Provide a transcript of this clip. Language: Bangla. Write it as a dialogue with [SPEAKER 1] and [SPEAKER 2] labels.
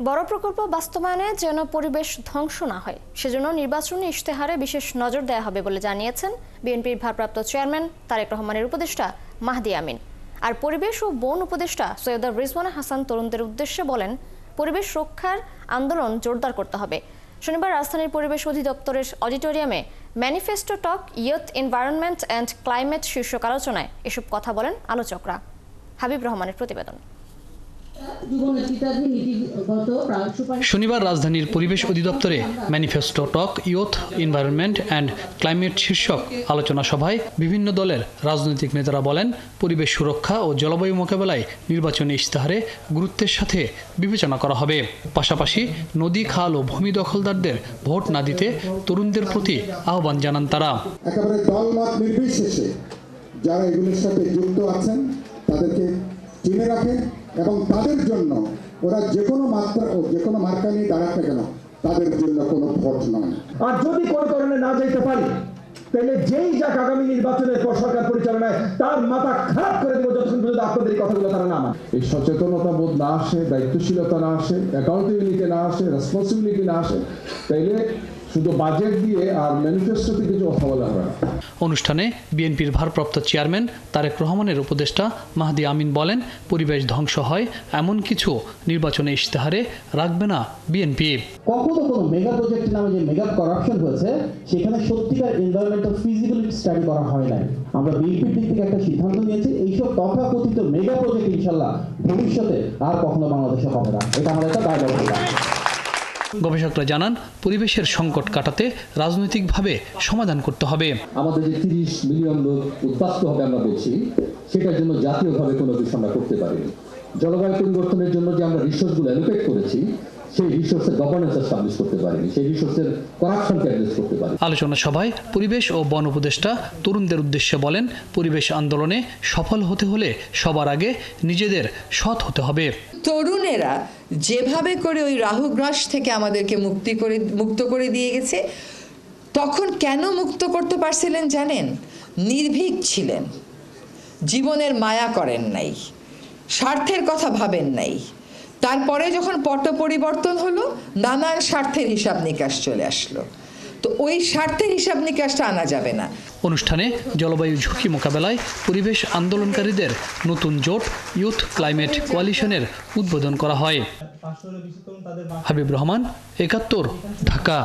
[SPEAKER 1] বড় প্রকল্প বাস্তবায়নে যেন পরিবেশ ধ্বংস না হয় সেজন্য নির্বাচনী ইশতেহারে বিশেষ নজর দেওয়া হবে বলে জানিয়েছেন বিএনপির ভারপ্রাপ্ত চেয়ারম্যান তারেক রহমানের উপদেষ্টা মাহদি আমিন। আর পরিবেশ ও বন উপদেষ্টা সৈয়দা রিজওয়ানা হাসান তরুণদের উদ্দেশ্যে বলেন, পরিবেশ রক্ষার আন্দোলন জোরদার করতে হবে। শনিবার রাজধানীর পরিবেশ অধিদপ্তরের অডিটোরিয়ামে manifesto talk youth environment and climate শীর্ষক আলোচনায় এসব কথা বলেন আলোচকরা। হাবিব রহমানের প্রতিবেদন।
[SPEAKER 2] শনিবার রাজধানীর পরিবেশ অধিদপ্তরে manifesto talk youth environment and climate শীর্ষক আলোচনা সভায় বিভিন্ন দলের রাজনৈতিক নেতারা বলেন, পরিবেশ সুরক্ষা ও জলবায়ু মোকাবেলায় নির্বাচনী ইশতেহারে গুরুত্বের সাথে বিবেচনা করা হবে। পাশাপাশি নদী, খাল ও ভূমি দখলদারদের ভোট না দিতে তরুণদের প্রতি আহ্বান জানান তারা।
[SPEAKER 3] একেবারে দলমত নির্বিশেষে যারা এগুলোর সাথে যুক্ত আছেন তাদেরকে চিনে রাখেন এবং তাদের জন্য ওরা যে কোনো মার্কা নিয়ে দাঁড়াতে কেন তাদের জন্য কোনো ভোট নয়।
[SPEAKER 4] আর যদি কোনো কারণে না যেতে পারি তাহলে যেই যাক আগামী নির্বাচনের পর সরকার পরিচালনায় তার মাথা খারাপ করে দেবো যতক্ষণ পর্যন্ত আপনাদের এই কথাগুলো তারা না মানে।
[SPEAKER 5] এই সচেতনতা বোধ না আসে, দায়িত্বশীলতা না আসে, অ্যাকাউন্টেবিলিটি না আসে, রেসপন্সিবিলিটি না আসে, তাইলে শুধু বাজেট দিয়ে আর ম্যানিফেস্টোতে কিছু কথা বলা হয়।
[SPEAKER 2] অনুষ্ঠানে বিএনপির ভারপ্রাপ্ত চেয়ারম্যান তারেক রহমানের উপদেষ্টা মাহদি আমিন বলেন, পরিবেশ ধ্বংস হয় এমন কিছু নির্বাচনে ইশতেহারে রাখবে না বিএনপি।
[SPEAKER 6] কখনো কোনো মেগা প্রজেক্ট নামে যে মেগা করাপশন হয়েছে সেখানে সত্যিকার এনভায়রনমেন্টাল ফিজিবিলিটি স্টাডি করা হয় নাই। আমরা বিএনপির দিক থেকে একটা সিদ্ধান্ত নিয়েছি, এইসব তথাকথিত মেগা প্রজেক্ট ইনশাল্লাহ ভবিষ্যতে আর কখনো বাংলাদেশে হবে না। এটা আমাদের একটা দায়বদ্ধতা।
[SPEAKER 2] গবেষকরা জানান, পরিবেশের সংকট কাটাতে রাজনৈতিকভাবে সমাধান করতে হবে।
[SPEAKER 5] আমাদের যে 30 মিলিয়ন লোক উদ্বাস্ত হবে আমরা বলছি, সেটার জন্য জাতীয়ভাবে কোনো কিছু আমরা করতে পারিনি। জলবায়ু পরিবর্তনের জন্য যে আমরা রিসোর্সগুলো অ্যালোকেট করেছি সেই রিসোর্সের গভর্নেন্স এস্টাবলিশ করতে পারিনি, সেই রিসোর্সের করাপশনকে অ্যাড্রেস করতে পারি।
[SPEAKER 2] আলোচনা সভায় পরিবেশ ও বন উপদেষ্টা তরুণদের উদ্দেশ্যে বলেন, পরিবেশ আন্দোলনে সফল হতে হলে সবার আগে নিজেদের সৎ হতে হবে।
[SPEAKER 7] তরুণেরা যেভাবে করে ওই রাহুগ্রাস থেকে আমাদেরকে মুক্ত করে দিয়ে গেছে, তখন কেন মুক্ত করতে পারছিলেন জানেন? নির্ভীক ছিলেন, জীবনের মায়া করেন নাই, স্বার্থের কথা ভাবেন নাই। তারপরে যখন পট পরিবর্তন হলো, নানান স্বার্থের হিসাব নিকাশ চলে আসলো। তো ওই স্বার্থের হিসাব নিকাশটা আনা যাবে না।
[SPEAKER 2] অনুষ্ঠানে জলবায়ু ঝুঁকি মোকাবেলায় পরিবেশ আন্দোলনকারীদের নতুন জোট ইউথ ক্লাইমেট কোয়ালিশনের উদ্বোধন করা হয়। হাবিব রহমান, ৭১, ঢাকা।